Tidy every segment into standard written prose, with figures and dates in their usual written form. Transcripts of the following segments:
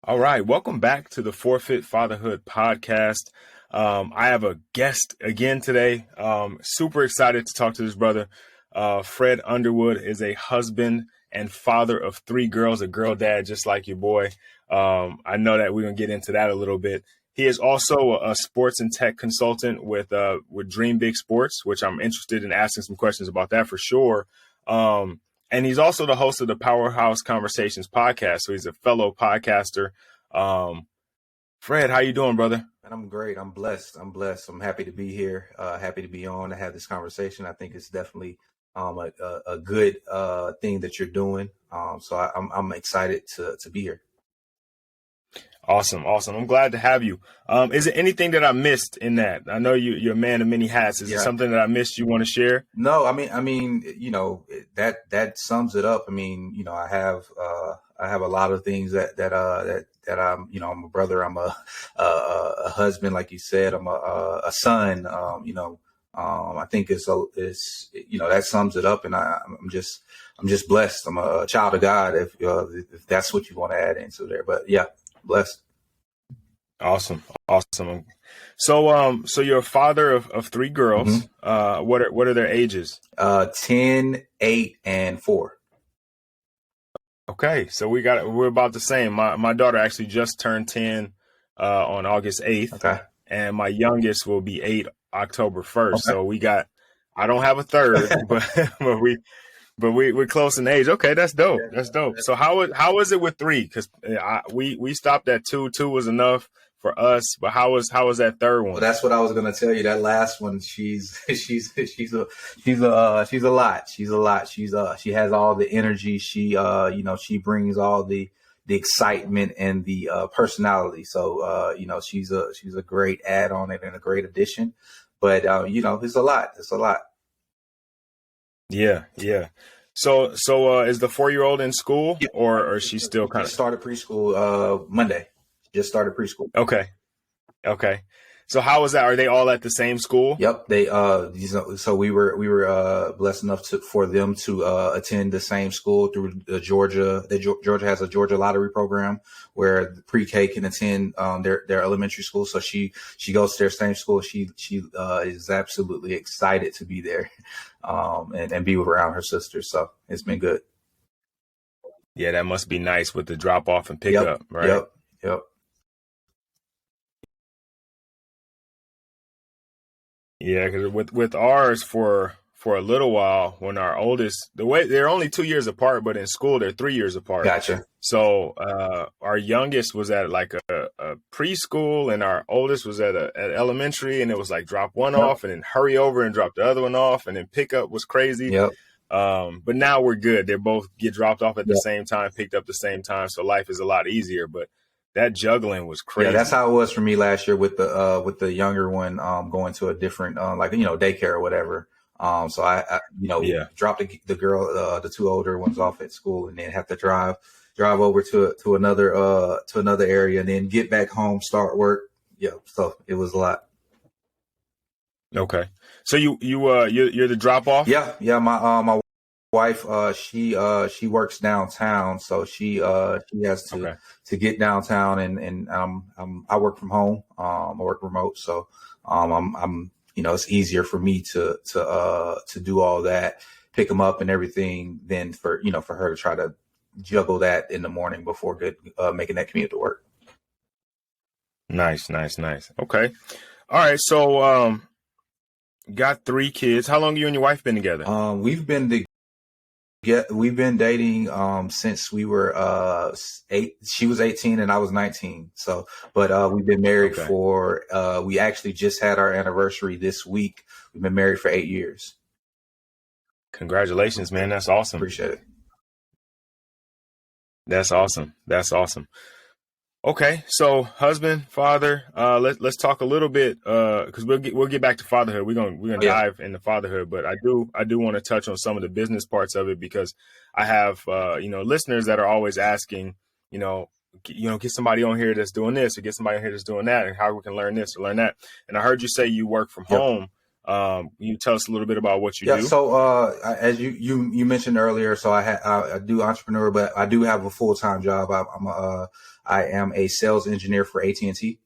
All right, welcome back to the Forfeit Fatherhood podcast. I have a guest again today. Super excited to talk to this brother. Fred Underwood is a husband and father of three girls, a girl dad, just like your boy. I know that we're gonna get into that a little bit. He is also a sports and tech consultant with Dream Big Sports, which I'm interested in asking some questions about that for sure. And he's also the host of the Powerhouse Conversations podcast. So he's a fellow podcaster. Fred, how you doing, brother? And I'm great. I'm blessed. I'm happy to be here. Happy to be on to have this conversation. I think it's definitely a good thing that you're doing. So I'm excited to be here. Awesome. I'm glad to have you. Is there anything that I missed in that? I know you're a man of many hats. Is there something that I missed you want to share? No, I mean, that sums it up. I have a lot of things that I'm, I'm a brother, I'm a husband, like you said, I'm a son. I think it's that sums it up, and I'm just blessed. I'm a child of God, if that's what you want to add into there. But yeah, blessed. Awesome. So you're a father of three girls. Mm-hmm. What are their ages? 10, 8, and 4. Okay, so we're about the same. My daughter actually just turned 10 on August 8th. Okay. And my youngest will be 8 October 1st. Okay. So I don't have a third, but we're close in age. Okay, that's dope. That's dope. So how is it with 3? Because we stopped at 2. 2 was enough for us. But how was that third one? Well, that's what I was gonna tell you. That last one, she's a lot. She's a lot. She has all the energy. She brings all the excitement and the personality. So she's a great add on it and a great addition. But it's a lot. It's a lot. Yeah. So is the 4-year-old in school, or is she still kind of started preschool Monday? Just started preschool. Okay. So how was that? Are they all at the same school? Yep. They so we were blessed enough for them to attend the same school through Georgia. Georgia has a Georgia lottery program where the pre-K can attend their elementary school. So she goes to their same school. She is absolutely excited to be there and be around her sisters. So it's been good. Yeah, that must be nice with the drop off and pick up, right? Yep. Yeah, because with ours for a little while, when our oldest, they're only 2 years apart, but in school they're 3 years apart. Gotcha. So our youngest was at like a preschool, and our oldest was at elementary, and it was like drop one off, and then hurry over and drop the other one off, and then pickup was crazy. Yep. But now we're good. They both get dropped off at the same time, picked up the same time, so life is a lot easier. But that juggling was crazy. Yeah, that's how it was for me last year with the younger one going to a different daycare or whatever. So I dropped the girl, the 2 older ones off at school, and then have to drive over to another area, and then get back home, start work. Yeah, so it was a lot. Okay, so you're the drop off. Yeah. My wife, she works downtown, so she has to get downtown, and I work from home. I work remote, so I'm it's easier for me to do all that, pick them up and everything, than for her to try to juggle that in the morning before making that commute to work. Nice. Okay, all right. So got 3 kids. How long you and your wife been together? We've been dating since we were 8. She was 18 and I was 19. So, but we've been married for we actually just had our anniversary this week. We've been married for 8 years. Congratulations, man. That's awesome. Appreciate it. That's awesome. Okay, so husband, father. Let's talk a little bit because we'll get back to fatherhood. We're gonna dive into fatherhood, but I do want to touch on some of the business parts of it, because I have listeners that are always asking, get somebody on here that's doing this, or get somebody on here that's doing that, and how we can learn this or learn that. And I heard you say you work from home. You tell us a little bit about what you Yeah. do? So, as you mentioned earlier, so I do entrepreneur, but I do have a full-time job. I am a sales engineer for AT&T.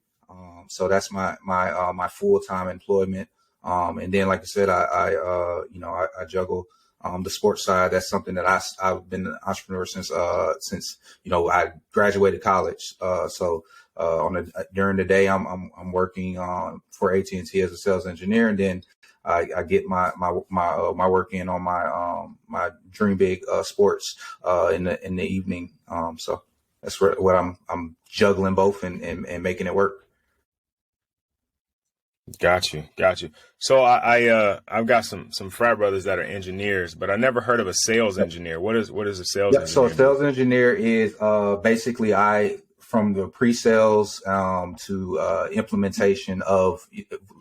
So that's my full-time employment. And then, like I said, I juggle, the sports side. That's something that I've been an entrepreneur since, I graduated college. During the day, I'm working, for AT&T as a sales engineer. And then I get my work in on my Dream Big sports in the evening. So that's what I'm juggling both and making it work. Got you. So I've got some frat brothers that are engineers, but I never heard of a sales engineer. What does a sales Yep. So a engineer do? sales engineer is basically I from the pre-sales to implementation of,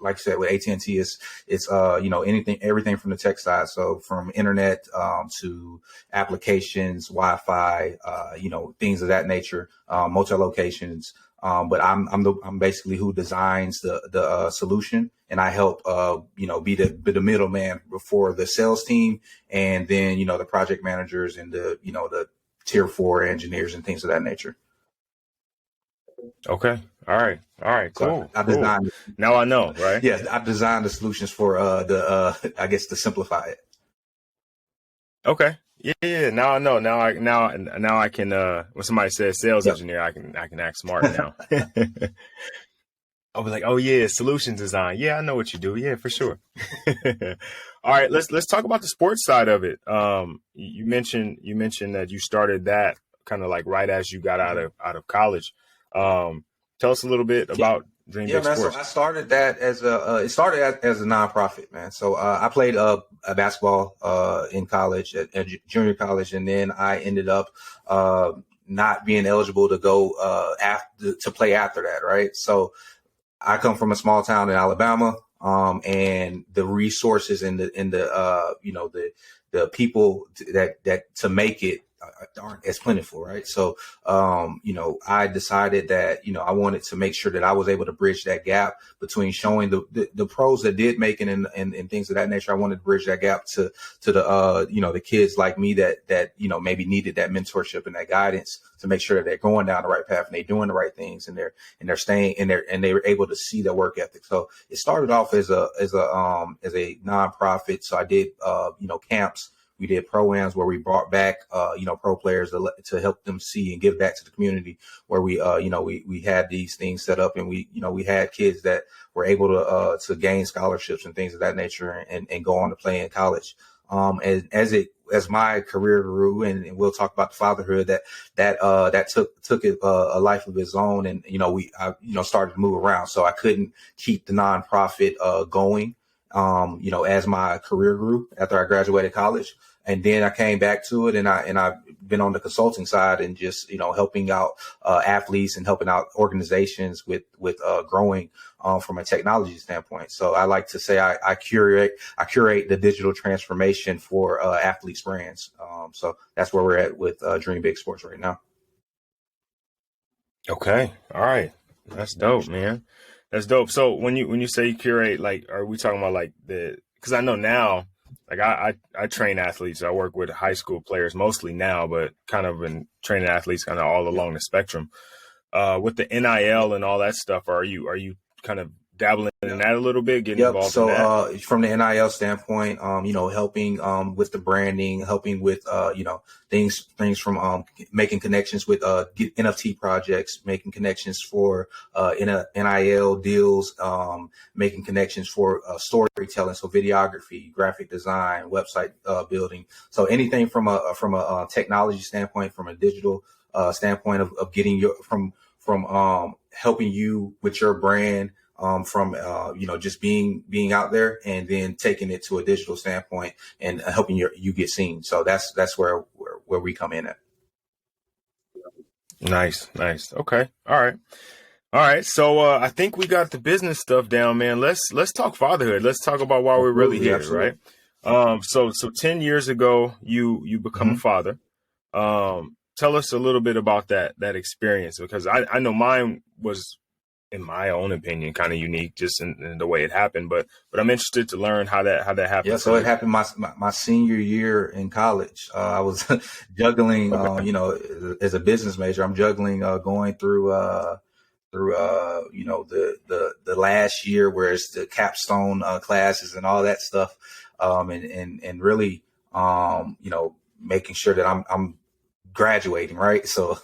like I said, with AT&T it's everything from the tech side. So from internet to applications, Wi-Fi, things of that nature, multi locations. But I'm basically who designs the solution, and I help be the middleman for the sales team, and then the project managers and the tier 4 engineers and things of that nature. Okay. All right. So I Cool. designed, Now I know, right? yeah, I designed the solutions for the I guess to simplify it. Okay. Yeah. Now I know. Now I can. When somebody says sales Yep. engineer, I can act smart now. I'll be like, oh yeah, solution design. Yeah, I know what you do. Yeah, for sure. All right, let's talk about the sports side of it. You mentioned that you started that kind of like right as you got out of college. Um, Tell us a little bit about Dream Yeah, Big man. So Sports. I started that as it started as a nonprofit, man. So I played a basketball in college at junior college, and then I ended up uh, not being eligible to go after to play after that, right? So I come from a small town in Alabama, and the resources and the people that to make it aren't as plentiful, right? So, I decided that I wanted to make sure that I was able to bridge that gap between showing the pros that did make it and things of that nature. I wanted to bridge that gap to the the kids like me that maybe needed that mentorship and that guidance to make sure that they're going down the right path and they're doing the right things and they're staying and they were able to see their work ethic. So it started off as a nonprofit. So I did camps. We did programs where we brought back pro players to help them see and give back to the community. Where we had these things set up, and we had kids that were able to gain scholarships and things of that nature and go on to play in college. As my career grew, and we'll talk about the fatherhood that took it a life of its own, and I started to move around, so I couldn't keep the nonprofit going. As my career grew after I graduated college, and then I came back to it, and I've been on the consulting side and just helping out athletes and helping out organizations with growing from a technology standpoint. So I like to say I curate the digital transformation for athletes brands. So that's where we're at with Dream Big Sports right now. Okay. All right. That's dope, man. That's dope. So when you say you curate, like, are we talking about like because I know now, like I train athletes. I work with high school players mostly now, but kind of been training athletes kind of all along the spectrum. With the NIL and all that stuff, are you kind of dabbling in that a little bit, getting Yep. involved in So, that? from the NIL standpoint, helping with the branding, helping with things from making connections with NFT projects, making connections for NIL deals, making connections for storytelling, so videography, graphic design, website building. So anything from a technology standpoint, from a digital standpoint of getting your from helping you with your brand, from just being out there, and then taking it to a digital standpoint and helping you get seen. So that's where we come in at. Nice. Okay. All right. So I think we got the business stuff down, man. Let's talk fatherhood. Let's talk about why we're really Absolutely, here, absolutely. right? So 10 years ago, you become a Hmm. father. Tell us a little bit about that experience, because I know mine was in my own opinion, kind of unique just in the way it happened. But I'm interested to learn how that Yeah, happened for so it you. happened my senior year in college. I was juggling, Okay. as a business major, I'm juggling going through the last year where it's the capstone classes and all that stuff, and really making sure that I'm graduating, right? So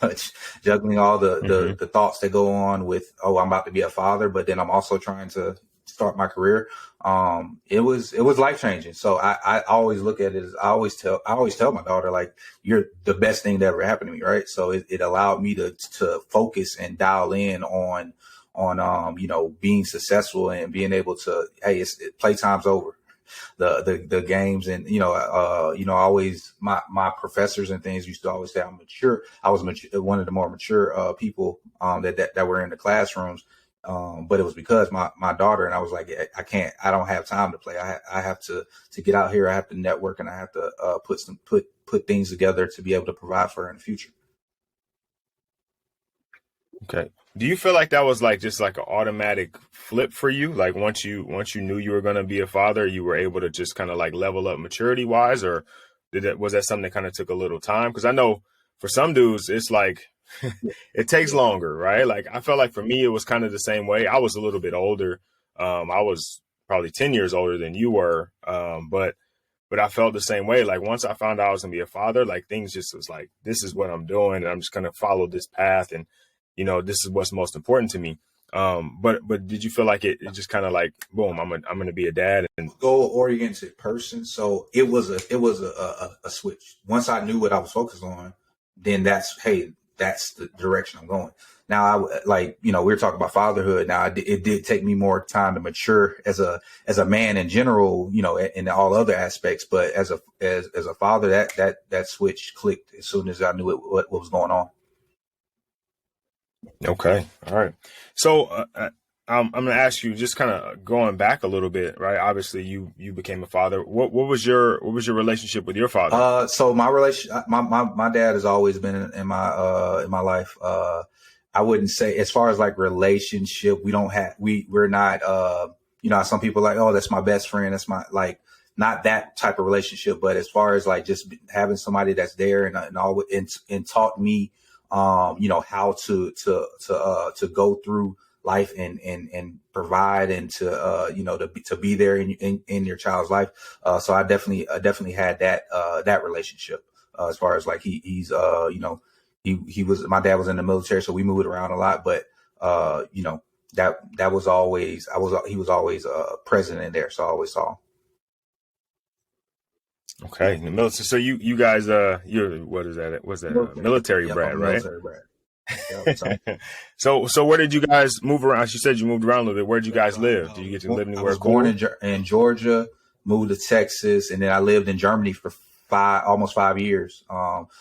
juggling all Hmm. the thoughts that go on with, oh, I'm about to be a father, but then I'm also trying to start my career. It was life changing. So I always look at it as I always tell my daughter, like, you're the best thing that ever happened to me, right? So it allowed me to focus and dial in on being successful and being able to, hey, playtime's over. The games, and always my professors and things used to always say I'm mature. I was one of the more mature people that were in the classrooms. But it was because my daughter, and I was like, I don't have time to play. I have to get out here. I have to network, and I have to put things together to be able to provide for her in the future. Okay. Do you feel like that was like just like an automatic flip for you? Like once you knew you were going to be a father, you were able to just kind of like level up maturity wise, or was that something that kind of took a little time? Because I know for some dudes, it's like it takes Yeah. longer, right? Like I felt like for me, it was kind of the same way. I was a little bit older. I was probably 10 years older than you were. But I felt the same way. Like once I found out I was gonna be a father, like things just was like, this is what I'm doing, and I'm just gonna follow this path, and this is what's most important to me. But did you feel like it just kind of like, boom, I'm gonna be a dad, and Goal oriented person. So it was a switch. Once I knew what I was focused on, then that's the direction I'm going. Now we were talking about fatherhood. Now it did take me more time to mature as a man in general, in all other aspects. But as a father, that switch clicked as soon as I knew what was going on. okay, all right. So I'm gonna ask you, just kind of going back a little bit, right? Obviously, you became a father. What was your relationship with your father? So my dad has always been in my life. I wouldn't say, as far as like relationship, we're not, some people are like, oh, that's my best friend. That's my, like, not that type of relationship. But as far as like just having somebody that's there and taught me, how to go through life and provide, and to be there in your child's life. So I definitely had that relationship, as far as like he was, my dad was in the military, so we moved around a lot, but that was always, he was always present in there, so I always saw him. Okay, in the military. So you guys, you're what is that? What's that? Military. Military Yep, I'm brat, a right? military brat. Yep. So So where did you guys move around? You said you moved around a little bit. Where did you Yep. guys So I, live? Did you get to live I anywhere was born cool? in Georgia, moved to Texas, and then I lived in Germany for almost 5 years.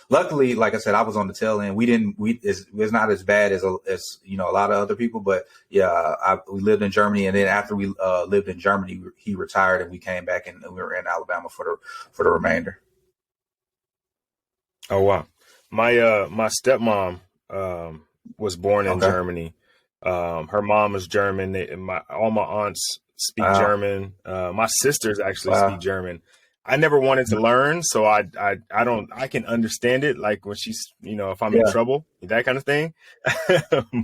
Luckily, like I said, I was on the tail end. It's not as bad as a lot of other people, but yeah, we lived in Germany, and then after we lived in Germany, he retired, and we came back, and we were in Alabama for the remainder. Oh wow. My stepmom was born in Okay. Germany. Her mom is German. All my aunts speak Wow. German. My sisters actually speak Wow. German. I never wanted to learn, so I don't, I can understand it, like when she's, if I'm in Yeah. trouble, that kind of thing.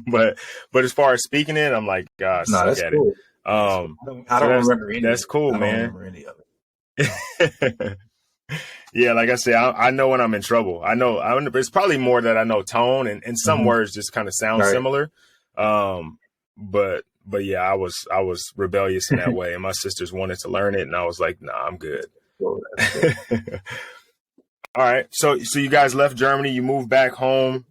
but but as far as speaking it, I'm like, God, I No, suck that's at it. cool. That's cool. Um, I so don't that's remember any of that's it. cool, I don't man. remember any of it. Yeah, like I said, I know when I'm in trouble. I know it's probably more that I know tone, and some Hmm. words just kind of sound Right. similar. But yeah, I was rebellious in that way, and my sisters wanted to learn it, and I was like, nah, I'm good. Cool. That's cool. All right, so you guys left Germany, you moved back home.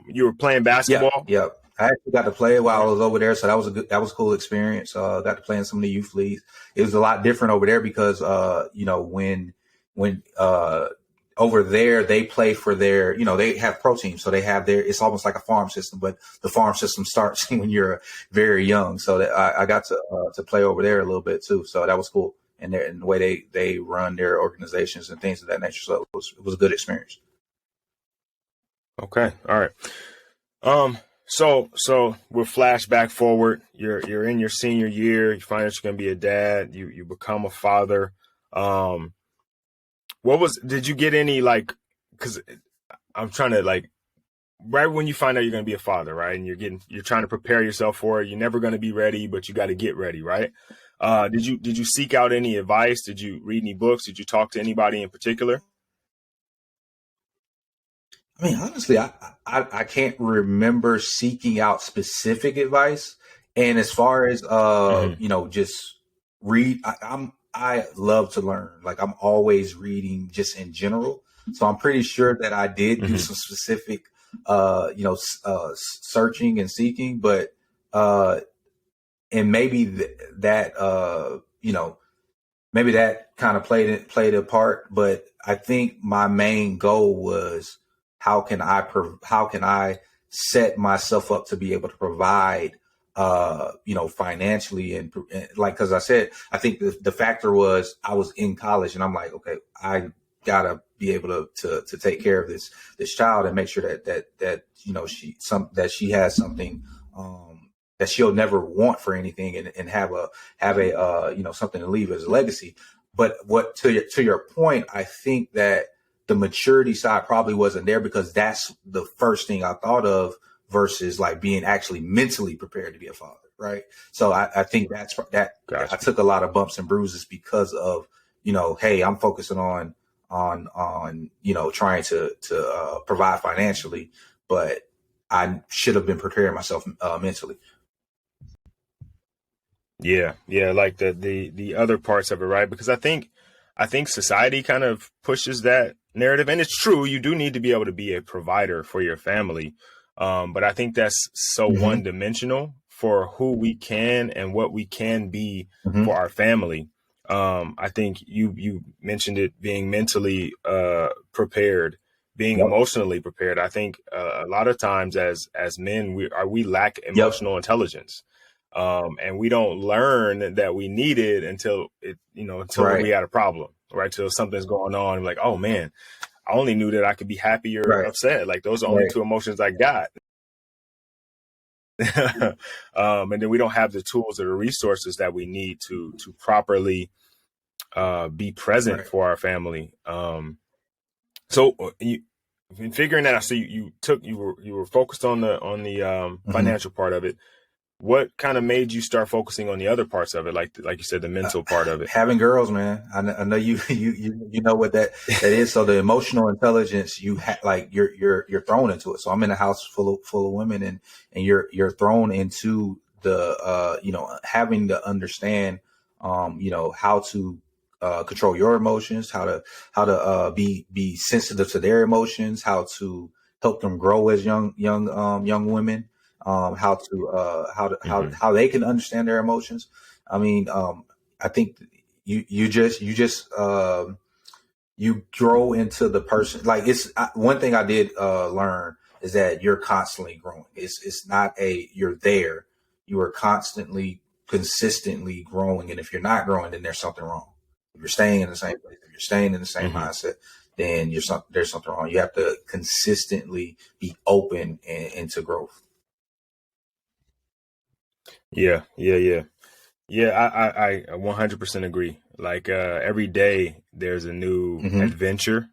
You were playing Yeah, basketball. yeah. I actually got to play while I Okay. was over there, so that was a cool experience. Got to play in some of the youth leagues. It was a lot different over there because when over there they play for their, they have pro teams, so they have it's almost like a farm system, but the farm system starts when you're very young. So that I got to play over there a little bit too, so that was cool. And the way they run their organizations and things of that nature, so it was a good experience. Okay. All right. Um, So we'll flash back forward. You're in your senior year. You find out you're gonna be a dad. You become a father. Um, did you get any like? Because I'm trying to like right when you find out you're gonna be a father, right? And you're trying to prepare yourself for it. You're never gonna be ready, but you got to get ready, right? Did you seek out any advice? Did you read any books? Did you talk to anybody in particular? I mean, honestly, I can't remember seeking out specific advice. And as far as Hmm. just read, I love to learn. Like I'm always reading just in general. So I'm pretty sure that I did do Hmm. some specific searching and seeking, but uh and maybe that maybe that kind of played a part, but I think my main goal was how can I set myself up to be able to provide financially and like because I said I think the factor was I was in college and I'm like, okay, I gotta be able to take care of this child and make sure that she has something that she'll never want for anything and have a something to leave as a legacy. But what to your point, I think that the maturity side probably wasn't there because that's the first thing I thought of versus like being actually mentally prepared to be a father, right? So I think that I Gotcha. took a lot of bumps and bruises because of hey, I'm focusing trying to provide financially, but I should have been preparing myself mentally. Yeah, yeah, like the other parts of it, right? Because I think society kind of pushes that narrative, and it's true. You do need to be able to be a provider for your family, but I think that's so one Hmm. dimensional for who we can and what we can be Hmm. for our family. I think you mentioned it being mentally prepared, being Yep. emotionally prepared. I think a lot of times as men we lack Yep. emotional intelligence, and we don't learn that we need it until we Right. had a problem, right? Till something's going on, like, oh man, I only knew that I could be happy or Right. upset. Like those are the only Right. two emotions I got. And then we don't have the tools or the resources that we need to properly be present Right. for our family. So in figuring that out, so you were focused on the Hmm. financial part of it. What kind of made you start focusing on the other parts of it, like you said, the Uh, mental part of it? Having girls, man. I know you know what that is. So the emotional intelligence like you're thrown into it. So I'm in a house full of women, and you're thrown into the having to understand how to control your emotions, how to be sensitive to their emotions, how to help them grow as young women, how to Hmm. how they can understand their emotions. I mean, I think you grow into the person. Like one thing I did learn is that you're constantly growing. It's not you're there. You are constantly, consistently growing, and if you're not growing, then there's something wrong. If you're staying in the same place, if you're staying in the same Hmm. mindset, then there's something wrong. You have to consistently be open and to growth. Yeah, yeah, yeah. Yeah, I 100% agree. Like every day there's a new Hmm. adventure,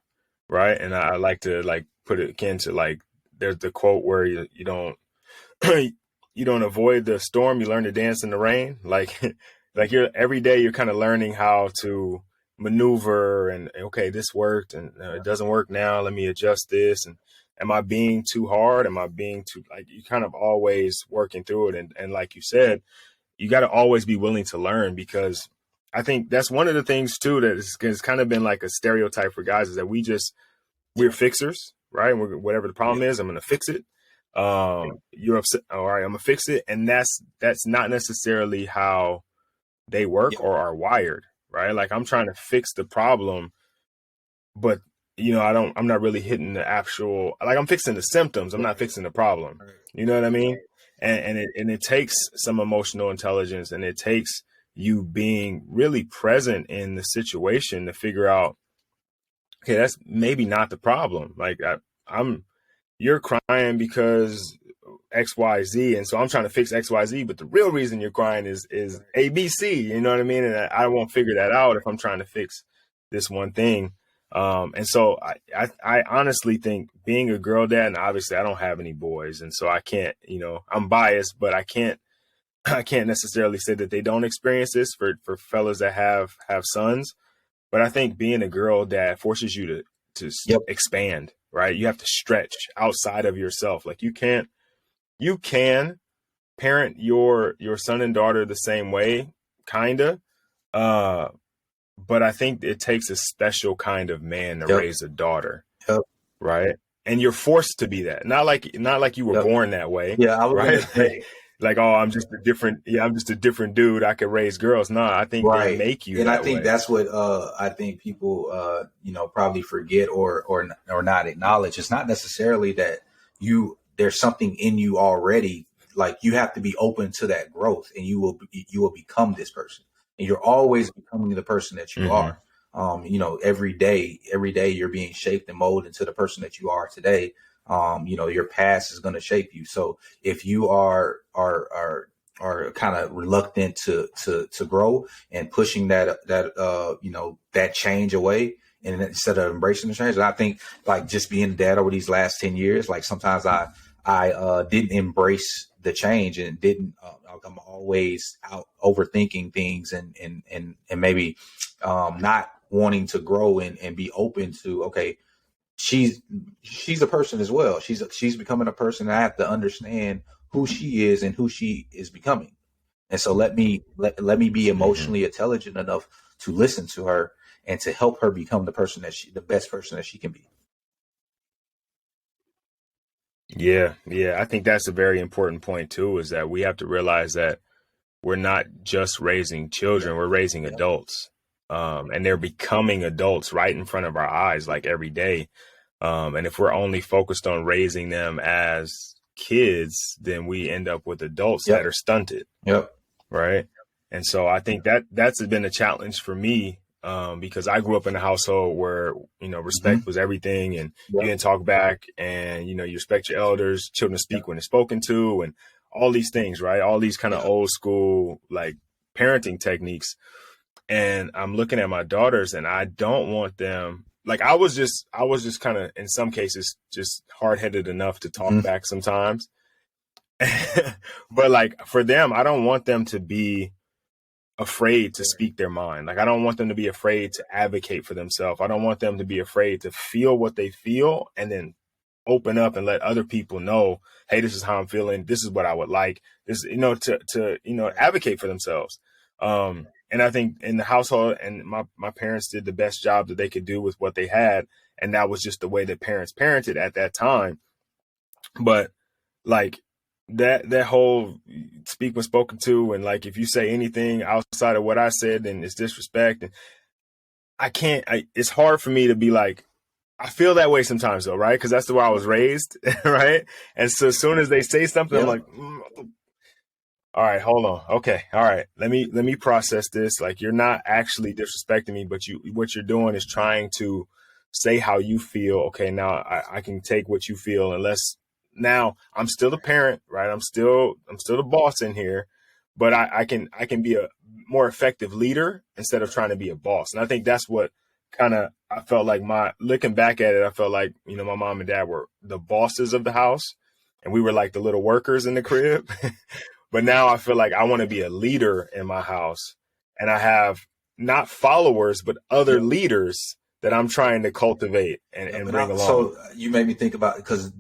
right? And I like to like put it akin to like there's the quote where you don't you don't avoid the storm, you learn to dance in the rain. Like like you're every day you're kind of learning how to maneuver and okay, this worked and it doesn't work now. Let me adjust this and am I being too hard? Am I being too like you kind of always working through it and like you said you got to always be willing to learn because I think that's one of the things too that has kind of been like a stereotype for guys is that we're Yeah. fixers, right? Whatever the Yeah. problem is, I'm gonna fix it. You're upset, all right? I'm gonna fix it, and that's not necessarily how they work Yeah. or are wired, right? Like I'm trying to fix the problem, but I'm not really hitting the actual like I'm fixing the symptoms. I'm not Right. fixing the problem. Right. You know what I mean? And it takes some emotional intelligence and it takes you being really present in the situation to figure out, okay, that's maybe not the problem. Like I'm you're crying because XYZ. And so I'm trying to fix XYZ, but the real reason you're crying is ABC. You know what I mean? And I won't figure that out if I'm trying to fix this one thing. And so I honestly think being a girl dad, and obviously I don't have any boys, and so I can't, I'm biased, but I can't necessarily say that they don't experience this for fellas that have sons. But I think being a girl dad forces you to Yep. expand, right? You have to stretch outside of yourself. Like you can parent your son and daughter the same way, kinda. But I think it takes a special kind of man to Yep. raise a daughter, Yep. right? And you're forced to be that. Not like you were Yep. born that way, Yeah, I was right? gonna say, Like, oh, I'm just a different dude. I could raise girls. No, I think they right. make you And I that think way. that's what I think people probably forget or not acknowledge. It's not necessarily that there's something in you already. Like you have to be open to that growth, and you will become this person, and you're always becoming the person that you are. Every day you're being shaped and molded into the person that you are today. Your past is going to shape you. So if you are kind of reluctant to grow and pushing that change away, and instead of embracing the change, and I think like just being a dad over these last 10 years, like sometimes I didn't embrace the change and didn't. I'm always out overthinking things and maybe not wanting to grow and be open to, okay, she's a person as well. She's becoming a person. I have to understand who she is and who she is becoming. And so let me be emotionally intelligent enough to listen to her and to help her become the best person that she can be. Yeah. I think that's a very important point too, is that we have to realize that we're not just raising children, we're raising adults. And they're becoming adults right in front of our eyes, like every day. And if we're only focused on raising them as kids, then we end up with adults that are stunted. Yep. Right. And so I think that's been a challenge for me, because I grew up in a household where, respect was everything, and you didn't talk back, and, you respect your elders, children speak when they're spoken to, and all these things, right? All these kind of old school, like, parenting techniques. And I'm looking at my daughters, and I don't want them, like, I was just kind of, in some cases, just hard-headed enough to talk back sometimes. But like for them, I don't want them to be afraid to speak their mind. Like I don't want them to be afraid to advocate for themselves. I don't want them to be afraid to feel what they feel and then open up and let other people know, hey, this is how I'm feeling. This is what I would like. This, to advocate for themselves. And I think in the household, and my parents did the best job that they could do with what they had. And that was just the way that parents parented at that time. But like, that whole speak when spoken to, and like if you say anything outside of what I said, then it's disrespect. And it's hard for me to be like, I feel that way sometimes though, right? Because that's the way I was raised, right? And so as soon as they say something, I'm like, all right, hold on. Okay. All right. Let me process this. Like you're not actually disrespecting me, but what you're doing is trying to say how you feel. Okay. Now I can take what you feel, unless now I'm still the parent, right? I'm still the boss in here, but I can be a more effective leader instead of trying to be a boss. And I think that's what kind of, I felt like looking back at it, I felt like, my mom and dad were the bosses of the house and we were like the little workers in the crib. But now I feel like I want to be a leader in my house, and I have not followers, but other leaders that I'm trying to cultivate and bring along. So you made me think about, because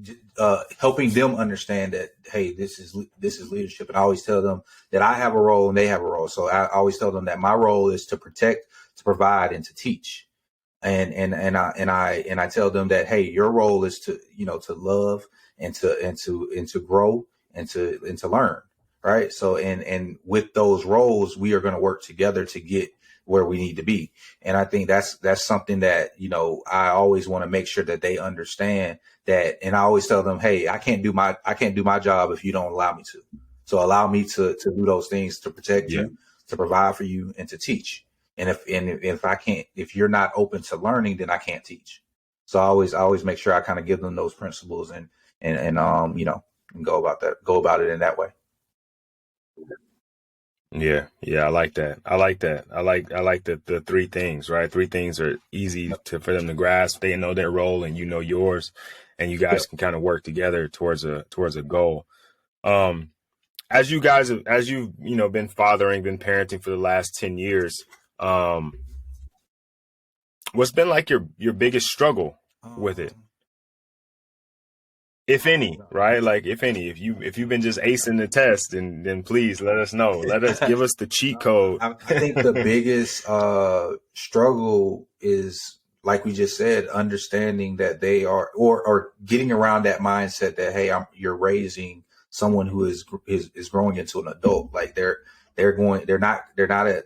helping them understand that, hey, this is leadership. And I always tell them that I have a role and they have a role. So I always tell them that my role is to protect, to provide, and to teach. And I tell them that, hey, your role is to love and to grow and to learn. Right. So and with those roles, we are going to work together to get where we need to be. And I think that's something that, I always want to make sure that they understand that. And I always tell them, hey, I can't do my job if you don't allow me to. So allow me to do those things, to protect you, to provide for you, and to teach. And if you're not open to learning, then I can't teach. So I always make sure I kind of give them those principles and and go about it in that way. Yeah, yeah, I like that. I like that. I like the three things, right? Three things are easy Yep. for them to grasp. They know their role and you know yours, and you guys Yep. can kind of work together towards a goal. Um, as you guys have, as you've been fathering, been parenting for the last 10 years, um, what's been like your biggest struggle with it? Um, If any, no, right? Like if any, if you've been just acing the test, then please let us know. Give us the cheat code. I think the biggest struggle is, like we just said, understanding that they are, or getting around that mindset that, hey, you're raising someone who is growing into an adult. Like they're not a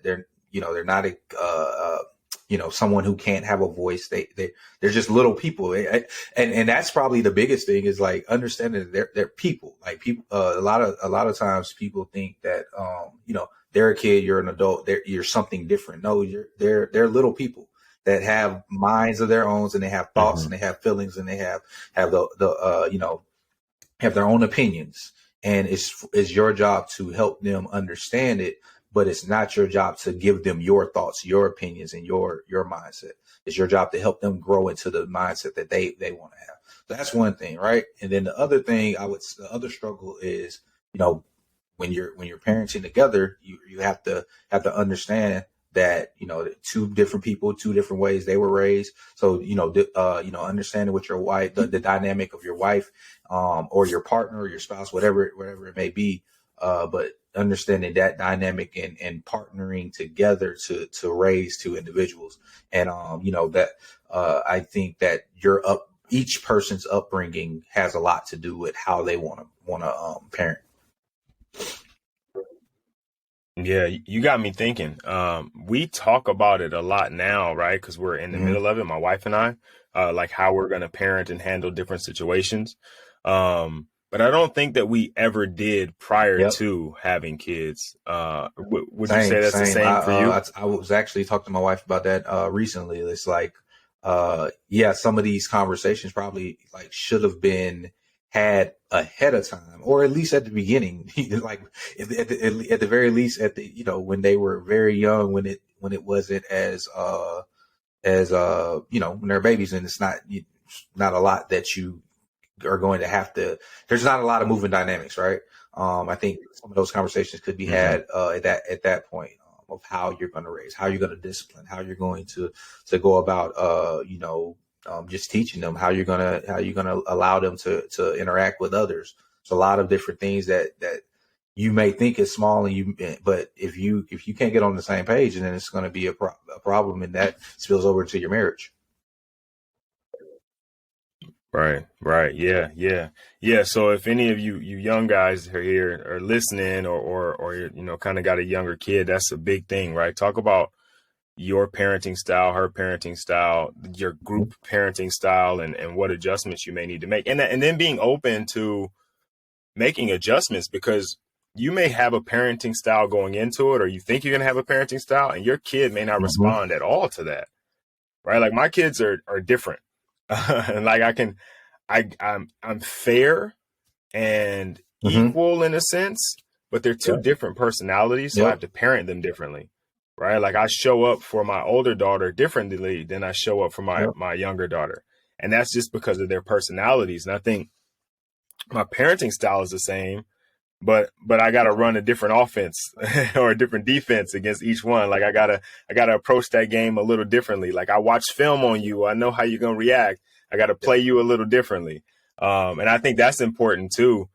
someone who can't have a voice. They're just little people. And that's probably the biggest thing, is like understanding that they're people. Like people, a lot of times people think that they're a kid, you're an adult, you're something different. No, they're little people that have minds of their own, and they have thoughts, and Hmm. they have feelings, and they have have their own opinions, and it's your job to help them understand it. But it's not your job to give them your thoughts, your opinions, and your mindset. It's your job to help them grow into the mindset that they want to have. So that's one thing, right? And then the other thing, the other struggle is, you know when you're parenting together, you have to understand that, two different people, two different ways they were raised. So understanding what your wife, the dynamic of your wife, or your partner or your spouse, whatever it may be, but understanding that dynamic, and partnering together to raise two individuals. And that I think that each person's upbringing has a lot to do with how they want to parent. Yeah, you got me thinking. We talk about it a lot now, right? Because we're in the Hmm. middle of it, my wife and I, like how we're going to parent and handle different situations. But I don't think that we ever did prior Yep. to having kids. Would you say Same, that's the same. same for you? I was actually talking to my wife about that recently. It's like, yeah, some of these conversations probably like should have been had ahead of time, or at least at the beginning. Like at the very least, at the when they were very young, when it wasn't as when they're babies, and it's not a lot that you are going to have to. There's not a lot of moving dynamics, right? I think some of those conversations could be Hmm. had at that point, of how you're going to raise, how you're going to discipline, how you're going to go about, just teaching them how you're gonna allow them to interact with others. It's a lot of different things that you may think is small, but if you can't get on the same page, then it's going to be a problem, and that spills over into your marriage. Right, right. Yeah, yeah, yeah. So if any of you young guys are here are listening, or kind of got a younger kid, that's a big thing, right? Talk about your parenting style, her parenting style, your group parenting style, and what adjustments you may need to make. And then being open to making adjustments, because you may have a parenting style going into it, or you think you're going to have a parenting style, and your kid may not Hmm. respond at all to that, right? Like my kids are different. And like I'm fair and Hmm. equal in a sense, but they're two Yep. different personalities, so I have Yep. to parent them differently, right? Like I show up for my older daughter differently than I show up for my Yep. my younger daughter, and that's just because of their personalities. And I think my parenting style is the same, but I got to run a different offense or a different defense against each one. Like I gotta approach that game a little differently. Like I watch film on you, I know how you're gonna react. I got to play you a little differently, and I think that's important too.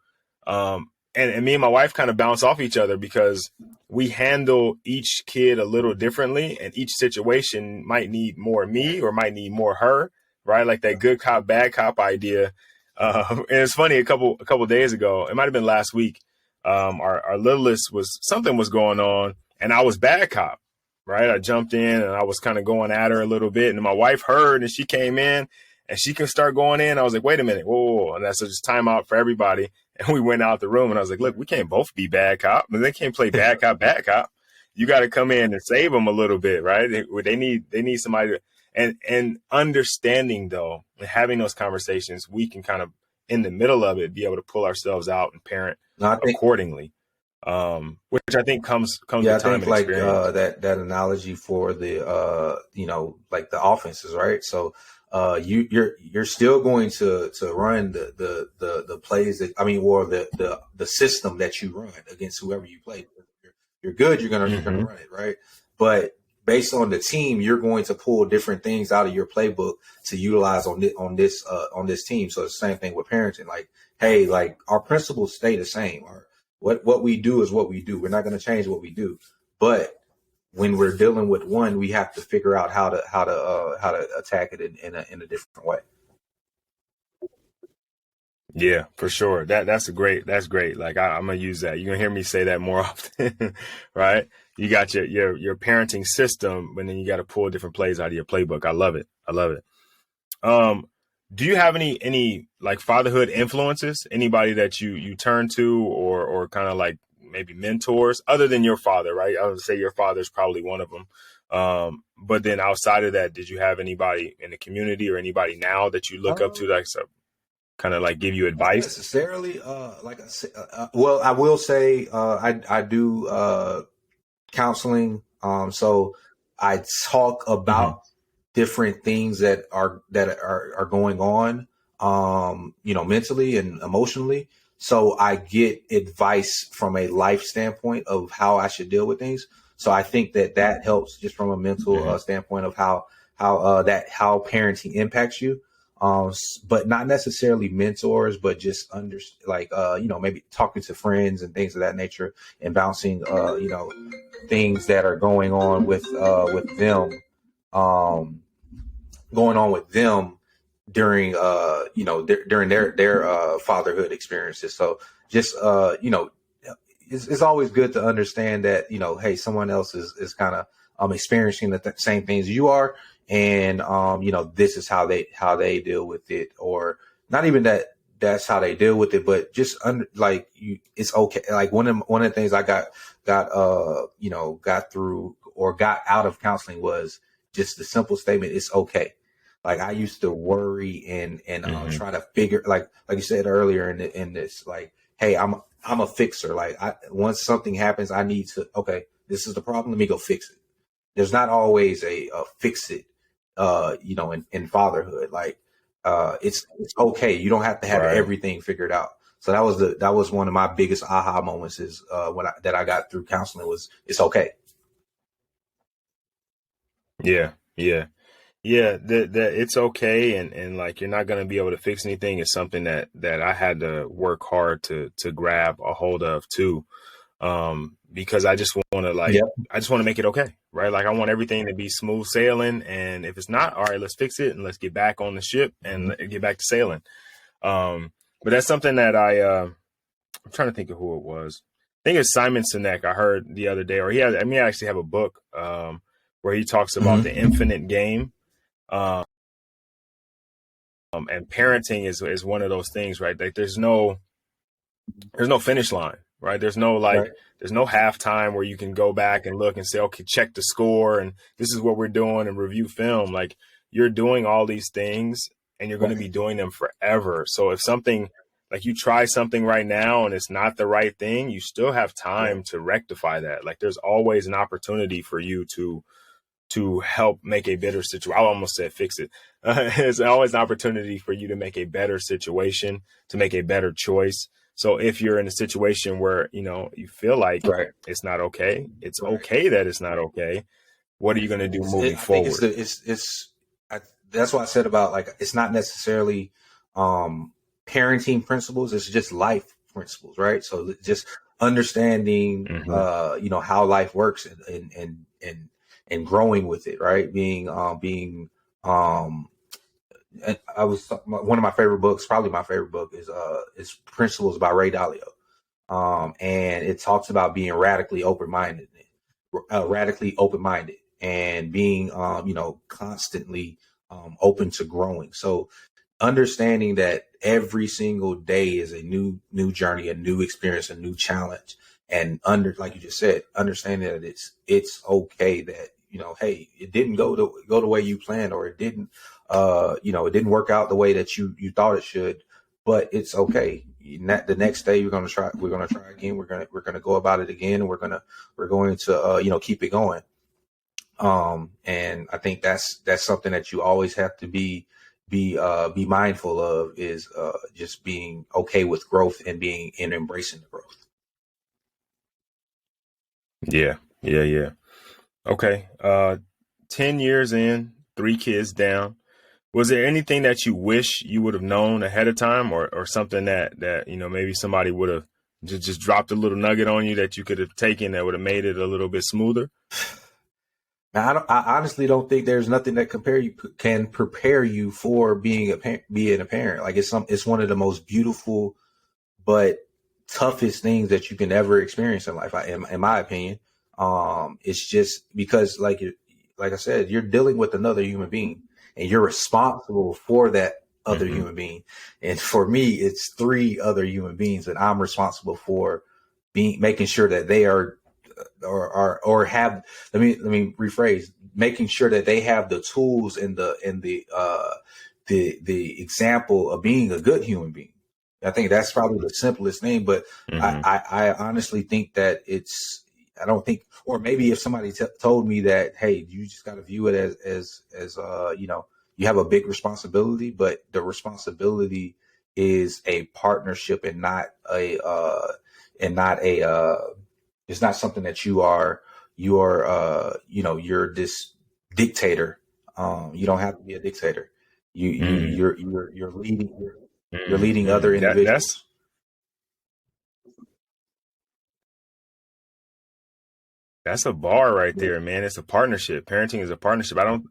And me and my wife kind of bounce off each other, because we handle each kid a little differently, and each situation might need more me or might need more her, right? Like that good cop, bad cop idea. And it's funny, a couple days ago, it might have been last week. Our littlest something was going on, and I was bad cop, right? I jumped in and I was kind of going at her a little bit, and my wife heard, and she came in, and she could start going in. I was like, wait a minute, whoa, whoa, whoa. And that's just time out for everybody. And we went out the room, and I was like, look, we can't both be bad cop, but they can't play bad cop, bad cop. You got to come in and save them a little bit, right? They need somebody to, and understanding though, and having those conversations, we can kind of in the middle of it, be able to pull ourselves out and parent No, I think, accordingly, which I think comes yeah, with I time think and like experience. that analogy for the like the offenses, right? So you're still going to run the plays that, I mean, or the system that you run against whoever you play. If you're good, you're gonna Hmm. run it, right? But based on the team, you're going to pull different things out of your playbook to utilize on this team. So it's the same thing with parenting. Like, hey, like our principles stay the same. What we do is what we do. We're not going to change what we do. But when we're dealing with one, we have to figure out how to attack it in a different way. Yeah, for sure. That's great. Like I'm gonna use that. You're gonna hear me say that more often, right? You got your parenting system, but then you got to pull different plays out of your playbook. I love it. I love it. Um, do you have any like fatherhood influences? Anybody that you turn to, or kind of like maybe mentors other than your father, right? I would say your father's probably one of them. But then outside of that, did you have anybody in the community or anybody now that you look up to, Um, like, so kind of like give you Not advice? necessarily. Like I said, well, I will say I do counseling. So I talk Hmm. about different things that are going on, mentally and emotionally. So I get advice from a life standpoint of how I should deal with things. So I think that helps just from a mental Hmm. standpoint of how parenting impacts you. But not necessarily mentors, but just like maybe talking to friends and things of that nature, and bouncing things that are with them, um, going on with them during during their fatherhood experiences. So just it's always good to understand that, hey, someone else is kind of experiencing the same things you are, and this is how they deal with it, or not even that's how they deal with it, but just like you, it's okay. Like one of the things I got through or got out of counseling was just the simple statement, it's okay. Like I used to worry and Hmm. try to figure, like you said earlier in this, like, hey, I'm a fixer. Like once something happens, I need to, okay, this is the problem. Let me go fix it. There's not always a fix it, in fatherhood. Like, it's okay. You don't have to have Right. everything figured out. So that was one of my biggest aha moments is, that I got through counseling was it's okay. Yeah. Yeah. Yeah, that it's okay, and like you're not gonna be able to fix anything is something that I had to work hard to grab a hold of too. Because Yep. I just want to make it okay, right? Like I want everything to be smooth sailing, and if it's not, all right, let's fix it and let's get back on the ship and Mhm. get back to sailing. But that's something that I'm trying to think of who it was. I think it's Simon Sinek. I heard the other day, or I mean, I actually have a book where he talks about the Mhm. infinite game. Um, and parenting is one of those things, right? Like there's no finish line, right? Right. There's no halftime where you can go back and look and say, okay, check the score and this is what we're doing and review film. Like you're doing all these things and you're going to Right. be doing them forever. So if something like you try something right now and it's not the right thing, you still have Yeah. time to rectify that. Like there's always an opportunity for you to help make a better situation. I almost said fix it. There's always an opportunity for you to make a better situation, to make a better choice. So if you're in a situation where, you feel like Right. it's not okay, it's Right. okay that it's not okay. What are you going to do moving I think forward? that's why I said about, like, it's not necessarily um parenting principles, it's just life principles, right? So just understanding Hmm. how life works, and growing with it, right? Being um and I was one of my favorite books, probably my favorite book is Principles by Ray Dalio. And it talks about being radically open minded, and being, constantly open to growing. So understanding that every single day is a new journey, a new experience, a new challenge, and like you just said, understanding that it's okay that, hey, it didn't go the way you planned, or it didn't work out the way that you thought it should, but it's okay. The next day we're gonna try. We're gonna try again. We're gonna go about it again. And we're going to keep it going. And I think that's something that you always have to be mindful of, is just being okay with growth and embracing the growth. Yeah. Yeah. Yeah. Okay. 10 years in, 3 kids down. Was there anything that you wish you would have known ahead of time, or something that, maybe somebody would have just dropped a little nugget on you that you could have taken that would have made it a little bit smoother? Now, I honestly don't think there's nothing that can prepare you for being a parent. Like, it's one of the most beautiful but toughest things that you can ever experience in life, in my opinion. It's just because, like I said, you're dealing with another human being, and you're responsible for that other Mm-hmm. human being. And for me, it's 3 other human beings that I'm responsible for making sure that they are or have, let me rephrase, making sure that they have the tools and the example of being a good human being. I think that's probably the simplest thing, but Mm-hmm. I honestly think that I don't think, or maybe if somebody told me that, hey, you just got to view it as you have a big responsibility, but the responsibility is a partnership and not a it's not something that you're this dictator. You don't have to be a dictator. You're leading you're leading other Mm-hmm. That's individuals. That's a bar right Yeah. there, man. It's a partnership. Parenting is a partnership. I don't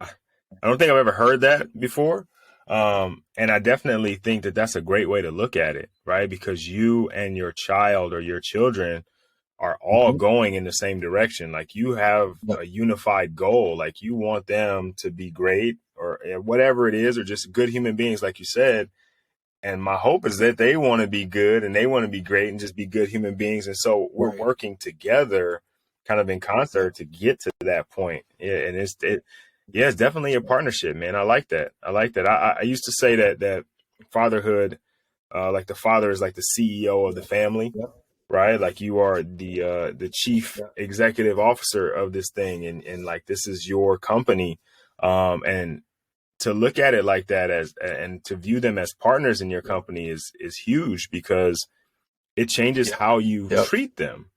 think I've ever heard that before. And I definitely think that that's a great way to look at it, right? Because you and your child or your children are all Mhm. going in the same direction. Like, you have Yep. a unified goal. Like, you want them to be great, or whatever it is, or just good human beings, like you said. And my hope is that they want to be good and they want to be great and just be good human beings. And so we're Right. working together kind of in concert to get to that point. Yeah. And yeah, it's definitely a partnership, man. I like that. I like that. I used to say that fatherhood, like the father is like the CEO of the Yep. family, Yep. right? Like, you are the chief Yep. executive officer of this thing. And like, this is your company. And to look at it like that, and to view them as partners in your Yep. company is huge, because it changes how you Yep. treat them,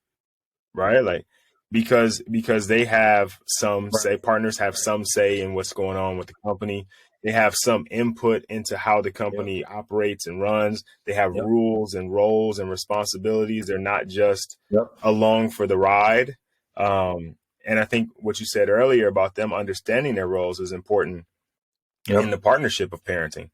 right? Like, because they have some Right. say, partners have Right. some say in what's going on with the company. They have some input into how the Yep. company operates and runs. They have Yep. rules and roles and responsibilities. They're not just Yep. along for the ride. And I think what you said earlier about them understanding their roles is important in Yep. the partnership of parenting.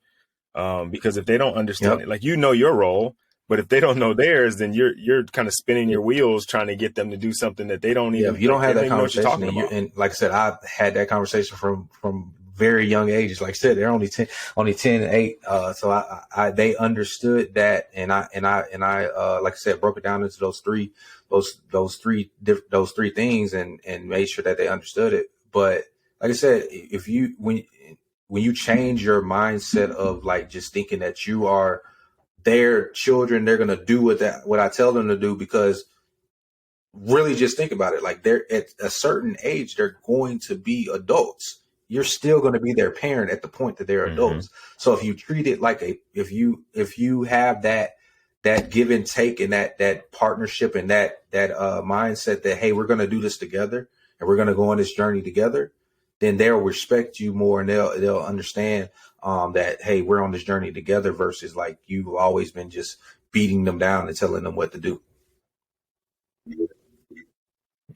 Because if they don't understand Yep. it, like, your role, but if they don't know theirs, then you're kind of spinning Yeah. your wheels trying to get them to do something that they don't Yeah. even If you don't like. They have don't that even know what you're conversation, talking about. and like I said, I've had that conversation from very young ages. Like I said, they're only 10 and 8. So they understood that, and I like I said, broke it down into those three things, and made sure that they understood it. But like I said, if you when you change your mindset of, like, just thinking that you are their children, they're gonna do what I tell them to do, because really, just think about it. Like, they're at a certain age, they're going to be adults. You're still going to be their parent at the point that they're Mm-hmm. adults. So if you treat it like if you have that give and take, and that partnership, and that mindset that, hey, we're going to do this together, and we're going to go on this journey together, then they'll respect you more, and they'll understand that, hey, we're on this journey together, versus like you've always been just beating them down and telling them what to do.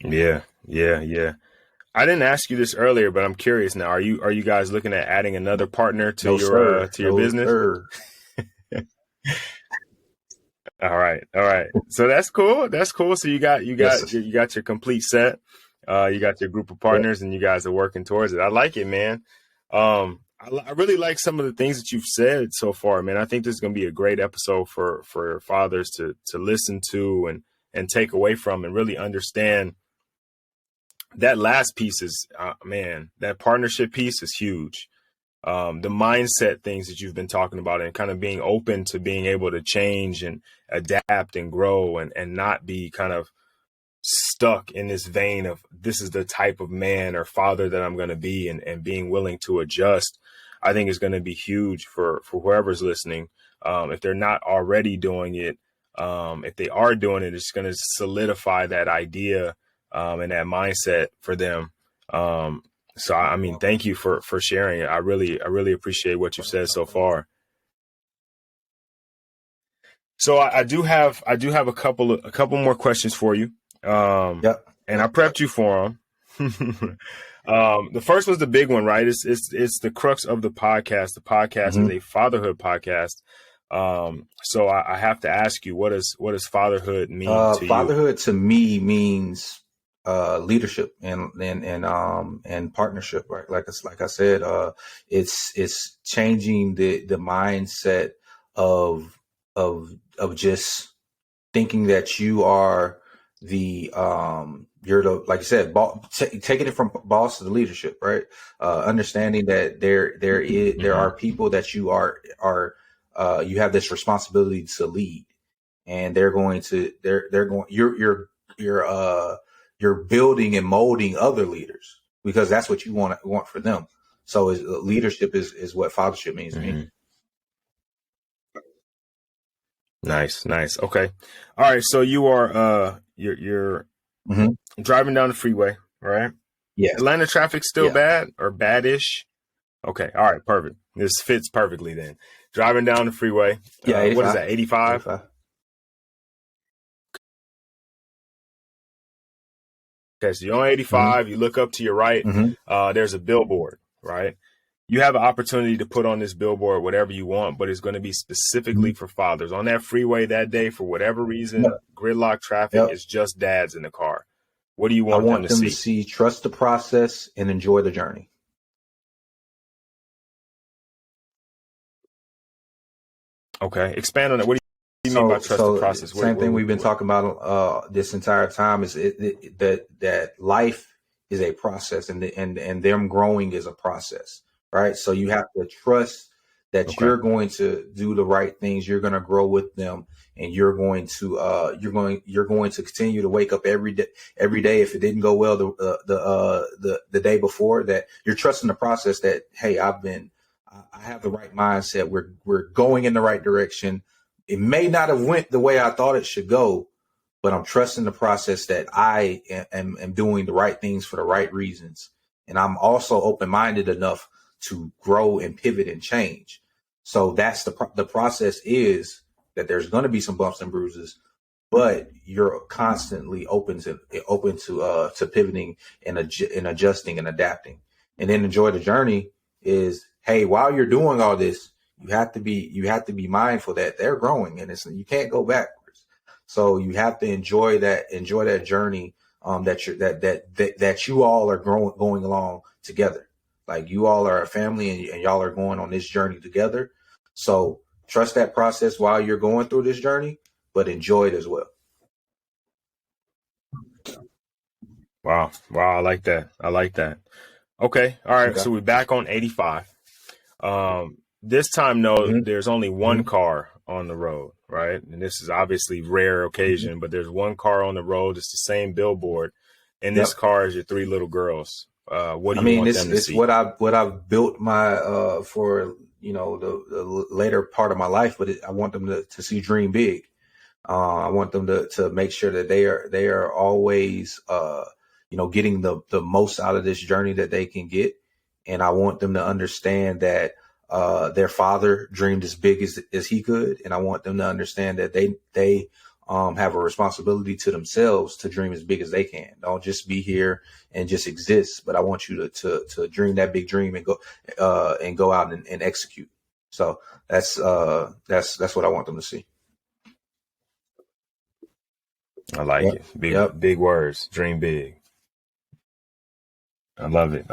Yeah, yeah, yeah. I didn't ask you this earlier, but I'm curious now. Are you guys looking at adding another partner No, sir. to your No, business? sir. All right, all right. So that's cool. That's cool. So Yes, sir. you got your complete set. You got your group of Yep. partners, and you guys are working towards it. I like it, man. I really like some of the things that you've said so far, man. I think this is going to be a great episode for fathers to listen to and take away from, and really understand. That last piece is, man, that partnership piece is huge. the mindset things that you've been talking about, and kind of being open to being able to change and adapt and grow, and not be kind of stuck in this vein of this is the type of man or father that I'm going to be, and being willing to adjust, I think is going to be huge for whoever's listening. If they're not already doing it, if they are doing it, it's going to solidify that idea and that mindset for them. So I mean, thank you for sharing it. I really appreciate what you've said so far. So I do have a couple more questions for you. Yep. And I prepped you for them. The first was the big one, right? It's the crux of the podcast. The podcast is a fatherhood podcast. So I have to ask you, what does fatherhood mean to you? Fatherhood to me means leadership and partnership, right? Like I said, it's changing the mindset of just thinking that you are the you're the, like you said, taking it from boss to the leadership, right? Understanding that there are people that you are you have this responsibility to lead, and they're going you're building and molding other leaders, because that's what you want for them. So leadership is what fathership means to me. Nice. Okay. All right. So you are you're driving down the freeway, right? Yeah. Atlanta traffic still bad or badish? Okay. All right. Perfect. This fits perfectly then. Driving down the freeway. Yeah. What is that? 85? Okay. So you're on 85. You look up to your right. There's a billboard, right? You have an opportunity to put on this billboard whatever you want, but it's going to be specifically for fathers. On that freeway that day, for whatever reason, gridlock traffic, is just dads in the car. What do you want them to see? I want them to see trust the process and enjoy the journey. Okay. Expand on that. What do you mean by trust the process? Same thing we've been talking about this entire time is that life is a process, and them growing is a process. Right. So you have to trust that you're going to do the right things. You're going to grow with them, and you're going to continue to wake up every day. If it didn't go well the day before, that you're trusting the process, that, hey, I have the right mindset. We're going in the right direction. It may not have went the way I thought it should go, but I'm trusting the process that I am doing the right things for the right reasons. And I'm also open-minded enough to grow and pivot and change. So that's the process, is that there's going to be some bumps and bruises, but you're constantly open to pivoting and adjusting and adapting. And then enjoy the journey is, hey, while you're doing all this, you have to be mindful that they're growing, and you can't go backwards. So you have to enjoy that journey that you all are going along together. Like, you all are a family, and y'all are going on this journey together. So trust that process while you're going through this journey, but enjoy it as well. Wow. I like that. Okay. All right. Okay. So we're back on 85. This time, there's only one car on the road, right? And this is obviously rare occasion, but there's one car on the road. It's the same billboard. And this car is your three little girls. What do you want them to see? It's what I've built my for the later part of my life, but I want them to see dream big. I want them to make sure that they are always getting the most out of this journey that they can get, and I want them to understand that their father dreamed as big as he could, and I want them to understand that they have a responsibility to themselves to dream as big as they can. Don't just be here and just exist, but I want you to dream that big dream and go out and execute. So that's what I want them to see. I like it. Big words. Dream big. I love it.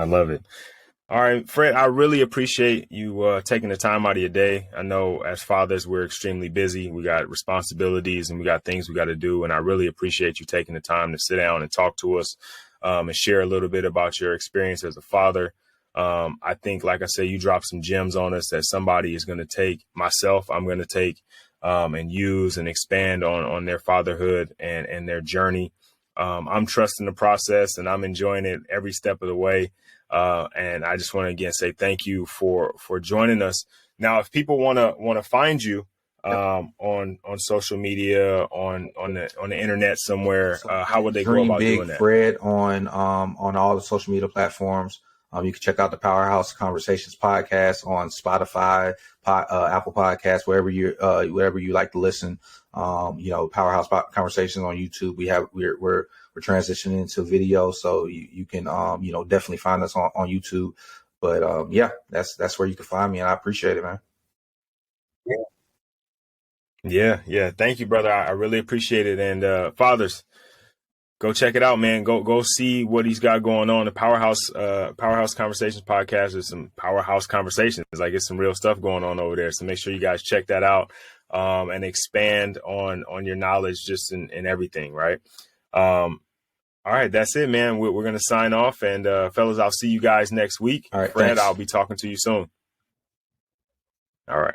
All right, Fred, I really appreciate you taking the time out of your day. I know as fathers, we're extremely busy. We got responsibilities and we got things we got to do. And I really appreciate you taking the time to sit down and talk to us and share a little bit about your experience as a father. I think, like I said, you dropped some gems on us that somebody is going to take. Myself, I'm going to take and use and expand on their fatherhood and their journey. I'm trusting the process and I'm enjoying it every step of the way. And I just want to again say thank you for joining us. Now, if people want to find you on social media, on the internet somewhere, how would they go Dream about Big doing that? Fred on all the social media platforms. You can check out the Powerhouse Conversations podcast on Spotify, Apple Podcasts, wherever you like to listen. Powerhouse Conversations on YouTube. We're transitioning into video, so you can definitely find us on YouTube. But that's where you can find me, and I appreciate it, man. Yeah. Thank you, brother. I really appreciate it. And fathers, go check it out, man. Go see what he's got going on. The Powerhouse Conversations podcast is some powerhouse conversations. Like, it's some real stuff going on over there. So make sure you guys check that out and expand on your knowledge just in everything, right? All right, that's it, man. We're going to sign off. And fellas, I'll see you guys next week. All right, Fred, thanks. I'll be talking to you soon. All right.